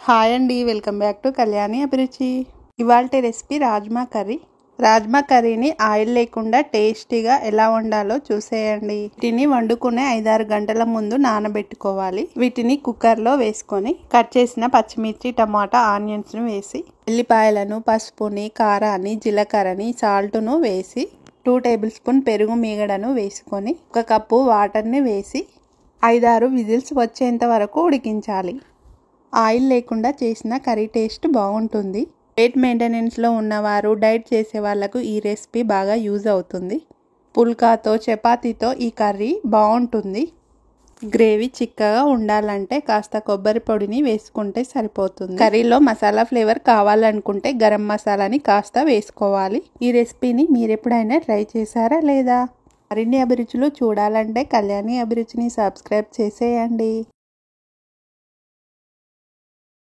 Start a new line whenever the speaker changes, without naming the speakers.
Hi అండి, welcome back to Kalyani అభిరుచి. ఇవాల్టి రెసిపీ రాజ్మా కర్రీ. రాజ్మా కర్రీని ఆయిల్ లేకుండా టేస్టీగా ఎలా వండాలో చూసేయండి. వీటిని వండుకునే 5-6 గంటల ముందు నానబెట్టుకోవాలి. వీటిని కుక్కర్లో వేసుకొని కట్ చేసిన పచ్చిమిర్చి, టమాటా, ఆనియన్స్ను వేసి ఎల్లిపాయలను, పసుపుని, కారాన్ని, జీలకర్రని, సాల్ట్ను వేసి 2 టేబుల్ స్పూన్ పెరుగు మీగడను వేసుకొని 1 కప్పు వాటర్ని వేసి 5-6 విజిల్స్ వచ్చేంత వరకు ఉడికించాలి. ఆయిల్ లేకుండా చేసిన కర్రీ టేస్ట్ బాగుంటుంది. వెయిట్ మెయింటెనెన్స్లో ఉన్నవారు, డైట్ చేసే వాళ్ళకు ఈ రెసిపీ బాగా యూజ్ అవుతుంది. పుల్కాతో, చపాతీతో ఈ కర్రీ బాగుంటుంది. గ్రేవీ చిక్కగా ఉండాలంటే కాస్త కొబ్బరి పొడిని వేసుకుంటే సరిపోతుంది. కర్రీలో మసాలా ఫ్లేవర్ కావాలనుకుంటే గరం మసాలాని కాస్త వేసుకోవాలి. ఈ రెసిపీని మీరెప్పుడైనా ట్రై చేశారా లేదా? మరిన్ని అభిరుచులు చూడాలంటే కళ్యాణి అభిరుచిని సబ్స్క్రైబ్ చేసేయండి.